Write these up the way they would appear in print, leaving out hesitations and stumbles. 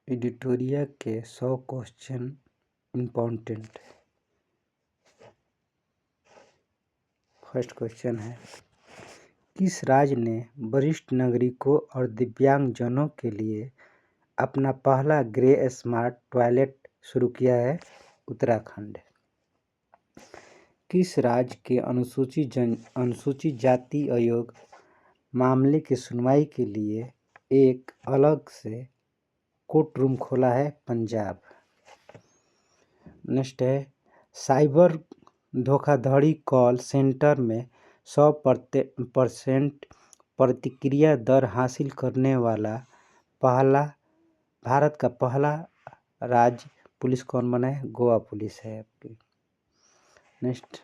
एडिटोरिया के 100 question important. First question है, किस राज्य ने वरिष्ठ नागरिकों और दिव्यांगजनों के लिए अपना पहला ग्रे स्मार्ट टॉयलेट शुरू किया है? उत्तराखंड। किस राज्य के अनुसूचित जाति आयोग मामले की सुनवाई के लिए एक अलग से कोर्ट रूम खोला है? पंजाब। नेक्स्ट है, साइबर धोखाधड़ी कॉल सेंटर में 100% प्रतिक्रिया दर हासिल करने वाला भारत का पहला राज्य पुलिस कौन बना है? गोवा पुलिस है आपकी। नेक्स्ट,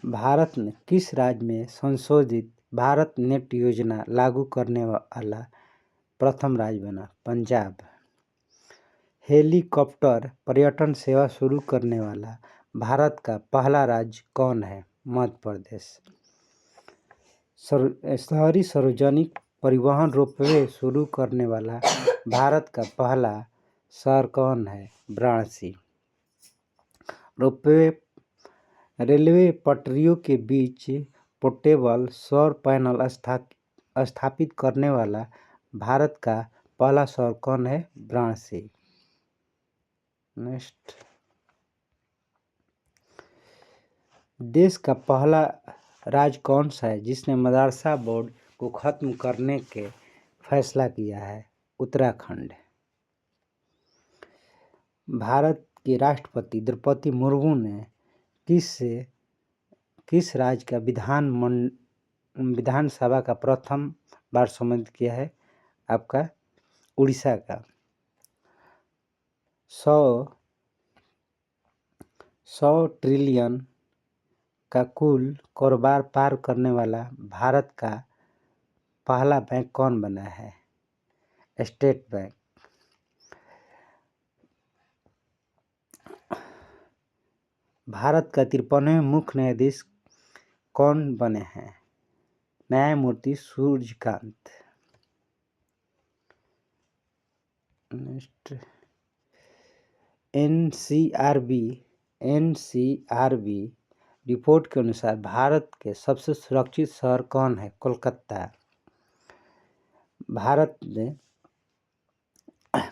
भारत ने किस राज्य में संशोधित भारत नेट योजना लागू करने वाला प्रथम राज्य बना? पंजाब। हेलीकॉप्टर पर्यटन सेवा शुरू करने वाला भारत का पहला राज्य कौन है? मध्य प्रदेश। शहरी सार्वजनिक परिवहन रोपवे शुरू करने वाला भारत का पहला शहर कौन है? वाराणसी। रोपवे रेलवे पटरियों के बीच पोर्टेबल सौर पैनल स्थापित करने वाला भारत का पहला शहर कौन है? वाराणसी। नेक्स्ट, देश का पहला राज्य कौन सा है जिसने मदरसा बोर्ड को खत्म करने के फैसला किया है? उत्तराखंड। भारत के राष्ट्रपति द्रौपदी मुर्मू ने किस राज्य का विधानसभा का प्रथम बार सम्मिलित किया है? आपका उड़ीसा का। 100 ट्रिलियन का कुल कारोबार पार करने वाला भारत का पहला बैंक कौन बना है? State bank. भारत का 53वें मुख्य न्यायाधीश कौन बने हैं? न्यायमूर्ति सूर्यकांत। नेक्स्ट, एनसीआरबी रिपोर्ट के अनुसार भारत के सबसे सुरक्षित शहर कौन है? कोलकाता।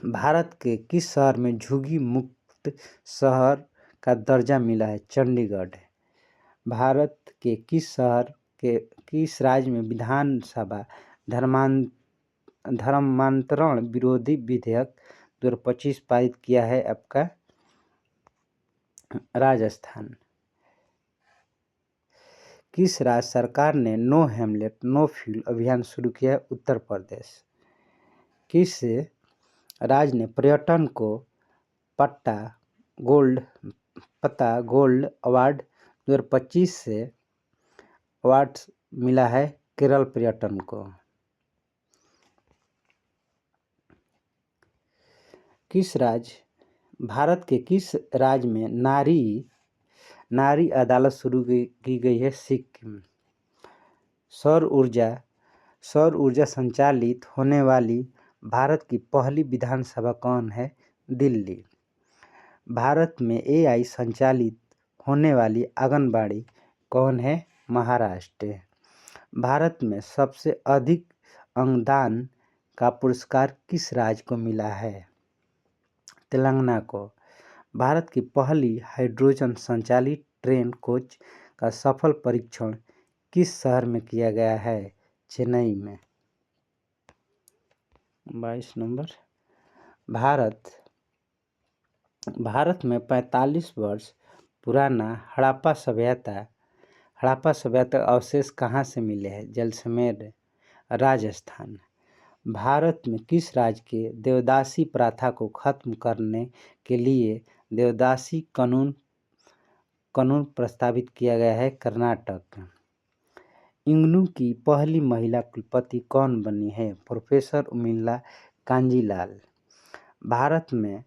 भारत के किस शहर में झुग्गी मुक्त शहर का दर्जा मिला है? चंडीगढ़। भारत के किस राज्य में विधानसभा धर्मांतरण विरोधी विधेयक 2025 पारित किया है? आपका राजस्थान। किस राज्य सरकार ने नो हेलमेट नो फ्यूल अभियान शुरू किया है? उत्तर प्रदेश। किस राज्य ने पर्यटन को पत्ता गोल्ड अवार्ड 2025 से अवार्ड मिला है? केरल पर्यटन को। भारत के किस राज्य में नारी अदालत शुरू की गई है? सिक्किम। सौर ऊर्जा संचालित होने वाली भारत की पहली विधानसभा कौन है? दिल्ली। भारत में AI संचालित होने वाली आंगनबाड़ी कौन है? महाराष्ट्र। भारत में सबसे अधिक अंगदान का पुरस्कार किस राज्य को मिला है? तेलंगाना को। भारत की पहली हाइड्रोजन संचालित ट्रेन कोच का सफल परीक्षण किस शहर में किया गया है? चेन्नई में। 22 नंबर, भारत में 45 वर्ष पुराना हड़प्पा सभ्यता अवशेष कहाँ से मिले हैं? जैसलमेर, राजस्थान। भारत में किस राज्य के देवदासी प्रथा को खत्म करने के लिए देवदासी कानून प्रस्तावित किया गया है? कर्नाटक। इग्नू की पहली महिला कुलपति कौन बनी है? प्रोफेसर उर्मिला कांजीलाल। भारत में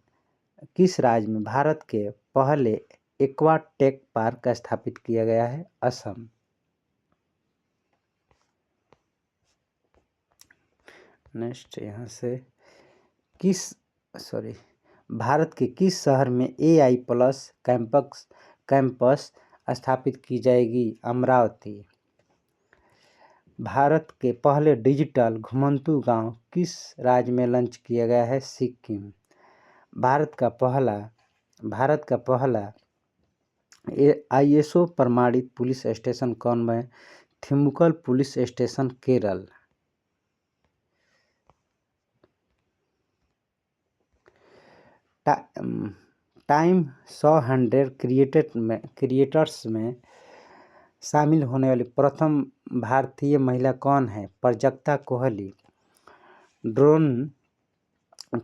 किस राज्य में भारत के पहले एक्वा टेक पार्क स्थापित किया गया है? असम। नेक्स्ट यहाँ से भारत के किस शहर में AI प्लस कैंपस स्थापित की जाएगी? अमरावती। भारत के पहले डिजिटल घुमंतू गांव किस राज्य में लॉन्च किया गया है? सिक्किम। भारत का पहला ISO प्रमाणित पुलिस स्टेशन कौन है? Thimukal police station, Kerala. Time 100 creators में शामिल होने वाली प्रथम भारतीय महिला कौन है? प्राजक्ता कोहली। ड्रोन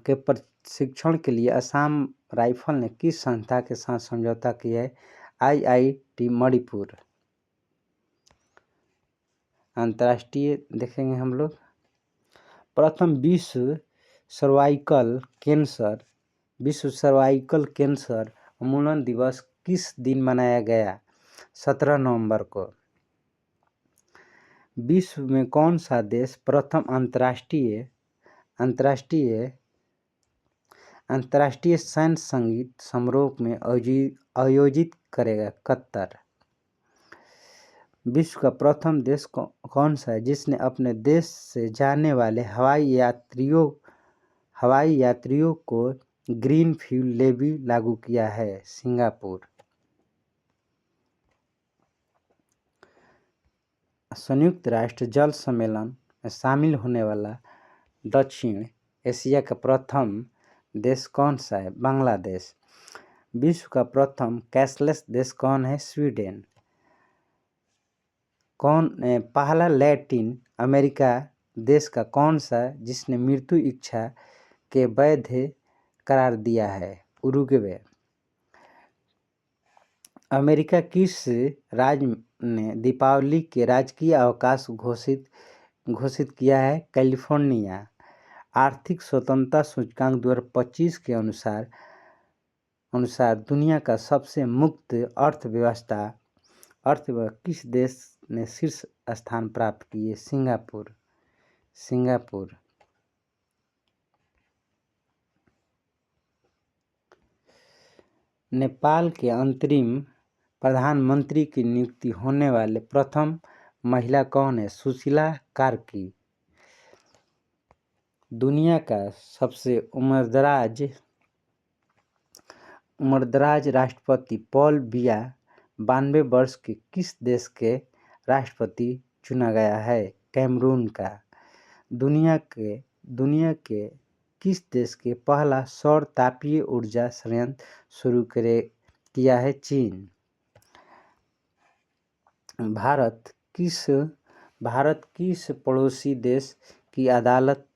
के प्रशिक्षण के लिए असम राइफल ने किस संस्था के साथ समझौता किया है? IIT मणिपुर। अंतर्राष्ट्रीय देखेंगे हम लोग। प्रथम विश्व सर्वाइकल कैंसर उन्मूलन दिवस किस दिन मनाया गया? 17 नवंबर को। विश्व में कौन सा देश प्रथम अंतर्राष्ट्रीय सैन्य संगीत समारोह में आयोजित करेगा? कतर। विश्व का प्रथम देश कौन सा है जिसने अपने देश से जाने वाले हवाई यात्रियों को ग्रीन फ्यूल लेवी लागू किया है? सिंगापुर। संयुक्त राष्ट्र जल सम्मेलन में शामिल होने वाला दक्षिण एशिया का प्रथम देश कौन सा है? बांग्लादेश। विश्व का प्रथम कैशलेस देश कौन है? स्वीडन। पहला लैटिन अमेरिका देश का कौन सा जिसने मृत्यु इच्छा के वैध करार दिया है? उरुग्वे। अमेरिका किस राज्य ने दीपावली के राजकीय अवकाश घोषित किया है? कैलिफोर्निया। आर्थिक स्वतंत्रता सूचकांक 2025 के अनुसार दुनिया का सबसे मुक्त अर्थव्यवस्था किस देश ने शीर्ष स्थान प्राप्त किए? सिंगापुर। नेपाल के अंतरिम प्रधानमंत्री की नियुक्ति होने वाले प्रथम महिला कौन है? सुशीला कार्की। दुनिया का सबसे उम्रदराज राष्ट्रपति पॉल बिया 92 वर्ष के किस देश के राष्ट्रपति चुना गया है? कैमरून का। दुनिया के किस देश के पहला सौर तापीय ऊर्जा संयंत्र शुरू किया है? चीन। भारत किस पड़ोसी देश की अदालत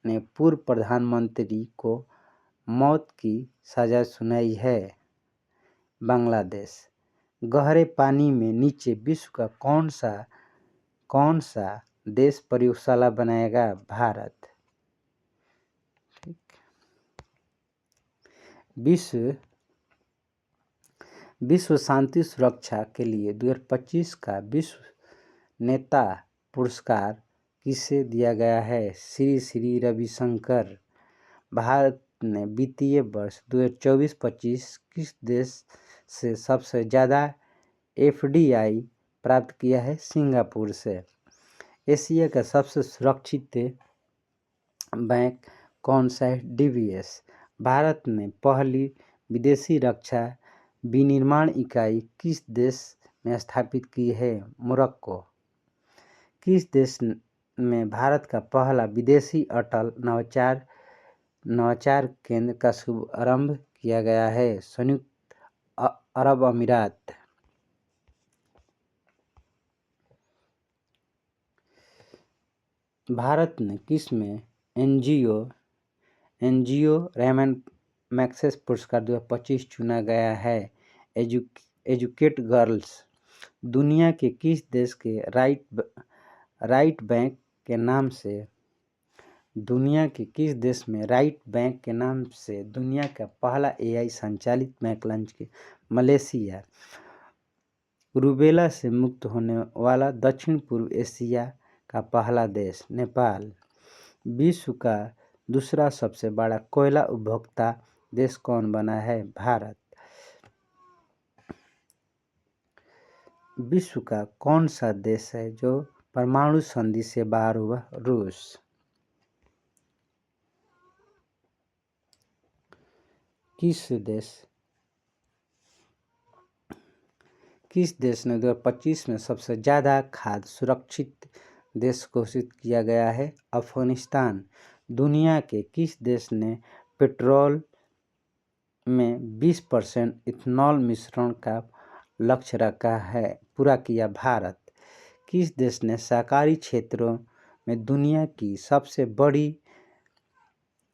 ने पूर्व प्रधानमंत्री को मौत की सजा सुनाई है? बांग्लादेश। गहरे पानी में नीचे विश्व का कौन सा देश प्रयोगशाला बनाएगा? भारत। विश्व शांति सुरक्षा के लिए 2025 का विश्व नेता पुरस्कार किसे दिया गया है? श्री रविशंकर। भारत ने वित्तीय वर्ष 2024-25 किस देश से सबसे ज़्यादा FDI प्राप्त किया है? सिंगापुर से। एशिया का सबसे सुरक्षित बैंक कौन सा है? DBS। भारत ने पहली विदेशी रक्षा विनिर्माण इकाई किस देश में स्थापित की है? मोरक्को। किस देश में भारत का पहला विदेशी अटल नवाचार केंद्र का शुभारंभ किया गया है? संयुक्त अरब अमीरात। भारत ने किस में एनजीओ रेमन मैग्सेस पुरस्कार 2025 चुना गया है? Educate girls. दुनिया के किस देश के राइट बैंक के नाम से दुनिया का पहला AI संचालित बैंक लॉन्च किया? मलेशिया। रूबेला से मुक्त होने वाला दक्षिण पूर्व एशिया का पहला देश? नेपाल। विश्व का दूसरा सबसे बड़ा कोयला उपभोक्ता देश कौन बना है? भारत। विश्व का कौन सा देश है जो परमाणु संधि से बाहर हुआ? रूस। किस देश ने 2025 में सबसे ज़्यादा खाद्य सुरक्षित देश घोषित किया गया है? अफगानिस्तान। दुनिया के किस देश ने पेट्रोल में 20% इथेनॉल मिश्रण का लक्ष्य रखा है? पूरा किया? भारत। किस देश ने सहकारी क्षेत्रों में दुनिया की सबसे बड़ी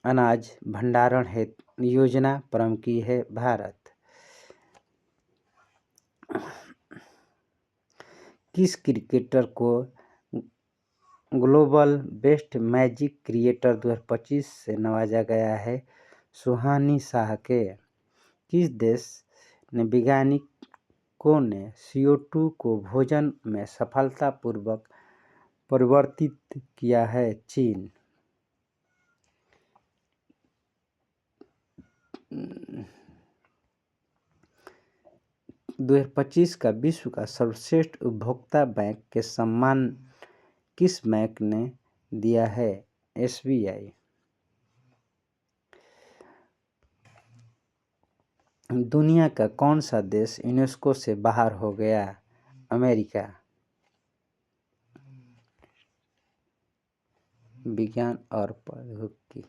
अनाज भंडारण हेतु योजना प्रारंभ की है? भारत। किस क्रिकेटर को ग्लोबल बेस्ट मैजिक क्रिएटर 2025 से नवाजा गया है? सुहानी शाह के। किस देश ने वैज्ञानिकों ने CO2 को भोजन में सफलतापूर्वक परिवर्तित किया है? चीन। 2025 का विश्व का सर्वश्रेष्ठ उपभोक्ता बैंक के सम्मान किस बैंक ने दिया है? SBI। दुनिया का कौन सा देश यूनेस्को से बाहर हो गया? अमेरिका। विज्ञान और प्रौद्योगिकी।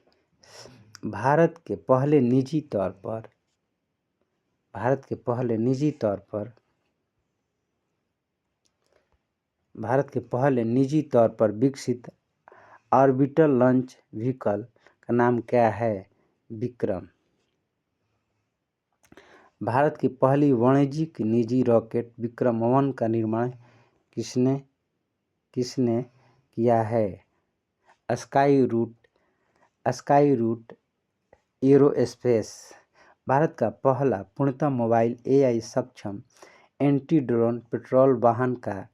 भारत के पहले निजी तौर पर विकसित ऑर्बिटल लॉन्च व्हीकल का नाम क्या है? विक्रम। भारत की पहली वाणिज्यिक निजी रॉकेट विक्रम-1 का निर्माण किसने किया है? Sky root aerospace. भारत का पहला पूर्णतः मोबाइल AI सक्षम एंटी ड्रोन पेट्रोल वाहन का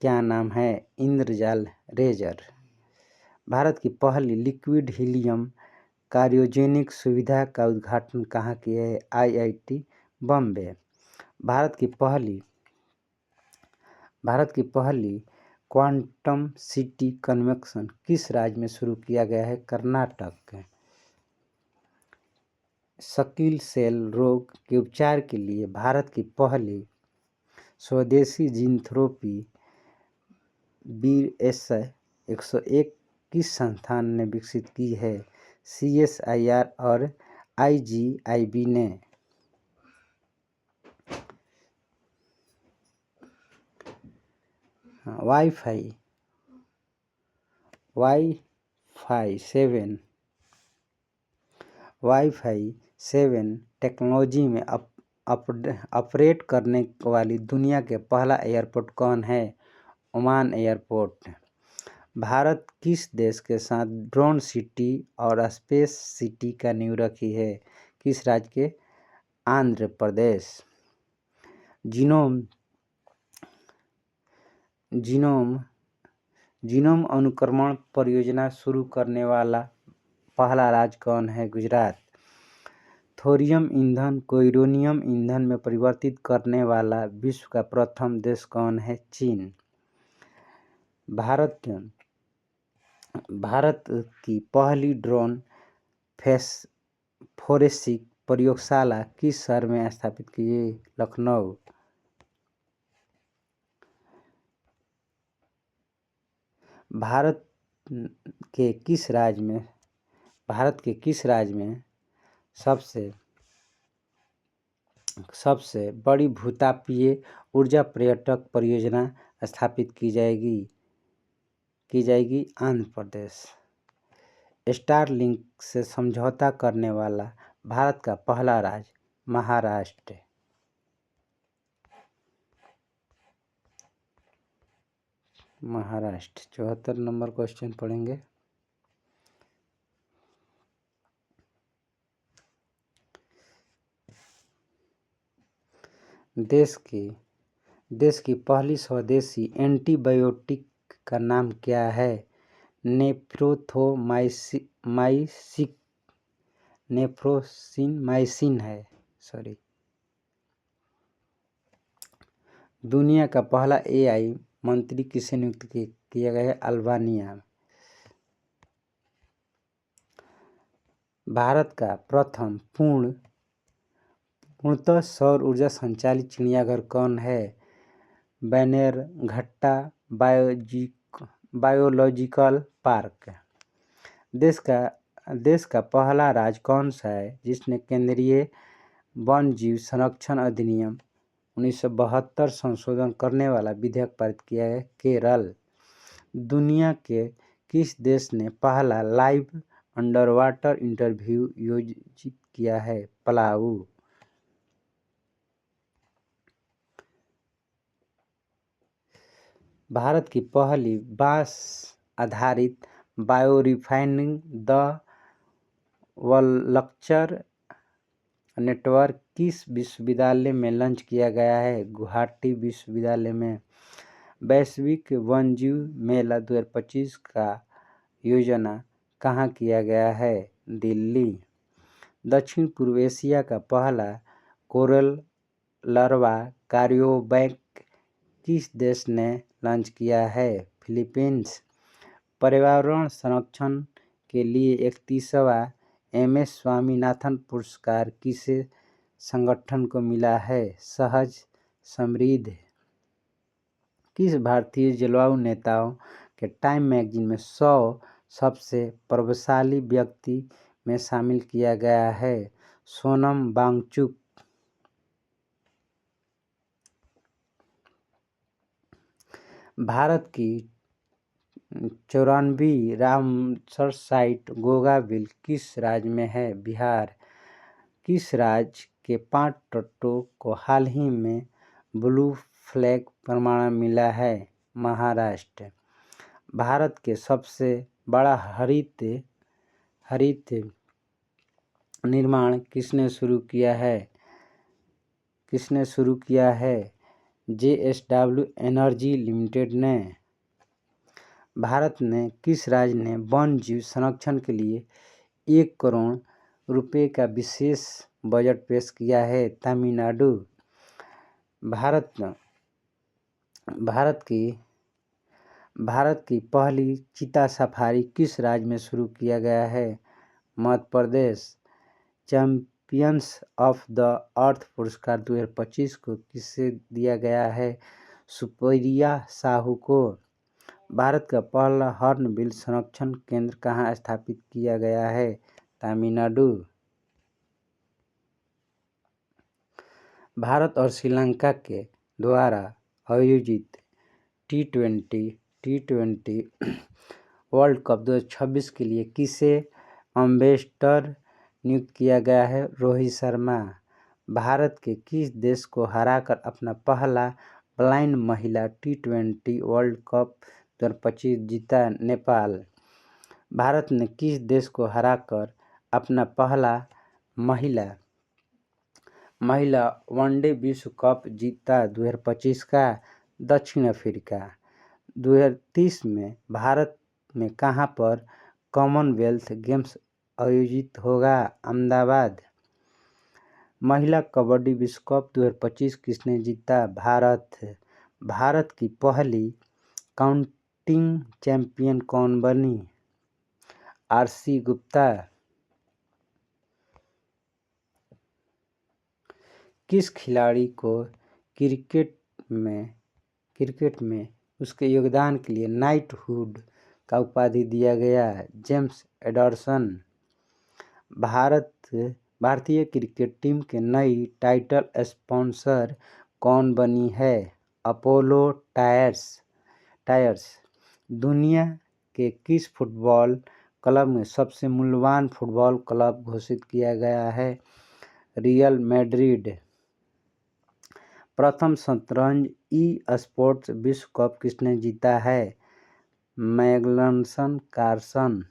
क्या नाम है? इंद्रजाल रेजर। भारत की पहली लिक्विड हीलियम क्रायोजेनिक सुविधा का उद्घाटन कहाँ किया है? IIT बॉम्बे। भारत की पहली क्वांटम सिटी कन्वेंशन किस राज्य में शुरू किया गया है? कर्नाटक। सिकल सेल रोग के उपचार के लिए भारत की पहली स्वदेशी जीन थेरेपी BRS-101 किस संस्थान ने विकसित की है? CSIR और IGIB ने। वाईफाई 7 टेक्नोलॉजी में ऑपरेट करने वाली दुनिया के पहला एयरपोर्ट कौन है? Oman airport. भारत किस देश के साथ ड्रोन सिटी और स्पेस सिटी का नींव रखी है? किस राज्य के? आंध्र प्रदेश। जीनोम अनुक्रमण परियोजना शुरू करने वाला पहला राज्य कौन है? गुजरात। थोरियम ईंधन को यूरेनियम ईंधन में परिवर्तित करने वाला विश्व का प्रथम देश कौन है? चीन। भारत की पहली ड्रोन फोरेंसिक प्रयोगशाला किस शहर में स्थापित की गई? लखनऊ। भारत के किस राज्य में सबसे बड़ी भूतापीय ऊर्जा पर्यटक परियोजना स्थापित की जाएगी? आंध्र प्रदेश। स्टारलिंक से समझौता करने वाला भारत का पहला राज्य? महाराष्ट्र। महाराष्ट्र। 74 नंबर क्वेश्चन पढ़ेंगे। देश की पहली स्वदेशी एंटीबायोटिक का नाम क्या है? नेफ्रोसिन है। सॉरी। दुनिया का पहला AI मंत्री किसे नियुक्त किया गया है? अल्बानिया। भारत का प्रथम पूर्णतः सौर ऊर्जा संचालित चिड़ियाघर कौन है? Bannerghatta biological park. देश का पहला राज्य कौन सा है जिसने केंद्रीय वन जीव संरक्षण अधिनियम 1972 संशोधन करने वाला विधेयक पारित किया है? केरल। दुनिया के किस देश ने पहला लाइव अंडर वाटर इंटरव्यू आयोजित किया है? पलाऊ। भारत की पहली बांस आधारित बायोरिफाइनिंग द वल्लचर नेटवर्क किस विश्वविद्यालय में लॉन्च किया गया है? गुवाहाटी विश्वविद्यालय में। वैश्विक वन्यजीव मेला 2025 का योजना कहाँ किया गया है? दिल्ली। दक्षिण पूर्व एशिया का पहला कोरल लार्वा क्रायोबैंक किस देश ने लॉन्च किया है? फिलीपींस। पर्यावरण संरक्षण के लिए 31वां MS स्वामीनाथन पुरस्कार किस संगठन को मिला है? सहज समृद्धि। किस भारतीय जलवायु नेताओं के टाइम मैगजीन में 100 सबसे प्रभावशाली व्यक्ति में शामिल किया गया है? सोनम वांगचुक। भारत की 94वीं रामसर साइट गोगाबिल किस राज्य में है? बिहार। किस राज्य के 5 तटों को हाल ही में ब्लू फ्लैग प्रमाण मिला है? महाराष्ट्र। भारत के सबसे बड़ा हरित निर्माण किसने शुरू किया है? JSW एनर्जी लिमिटेड ने। भारत ने किस राज्य ने वन जीव संरक्षण के लिए 1 करोड़ रुपए का विशेष बजट पेश किया है? तमिलनाडु। भारत की पहली चीता सफारी किस राज्य में शुरू किया गया है? Madhya Pradesh. Champions of the earth पुरस्कार 2025 को किसे दिया गया है? सुप्रिया साहू को। भारत का पहला हॉर्नबिल संरक्षण केंद्र कहाँ स्थापित किया गया है? तमिलनाडु। भारत और श्रीलंका के द्वारा आयोजित T20 वर्ल्ड कप 2026 के लिए किसे एम्बेसडर नियुक्त किया गया है? रोहित शर्मा। भारत के किस देश को हराकर अपना पहला ब्लाइंड महिला T20 वर्ल्ड कप 2025 जीता? नेपाल। भारत ने किस देश को हराकर अपना पहला महिला वनडे विश्व कप जीता 2025 का? दक्षिण अफ्रीका। 2030 में भारत में कहाँ पर कॉमनवेल्थ गेम्स आयोजित होगा? अहमदाबाद। महिला कबड्डी विश्व कप 2025 किसने जीता? भारत। भारत की पहली काउंटिंग चैंपियन कौन बनी? RC गुप्ता। किस खिलाड़ी को क्रिकेट में उसके योगदान के लिए नाइटहुड का उपाधि दिया गया? James Anderson. भारतीय क्रिकेट टीम के नई टाइटल स्पॉन्सर कौन बनी है? Apollo tyres. दुनिया के किस फुटबॉल क्लब में सबसे मूल्यवान फुटबॉल क्लब घोषित किया गया है? Real Madrid. प्रथम शतरंज ई-स्पोर्ट्स विश्व कप किसने जीता है? Magnus Carlsen.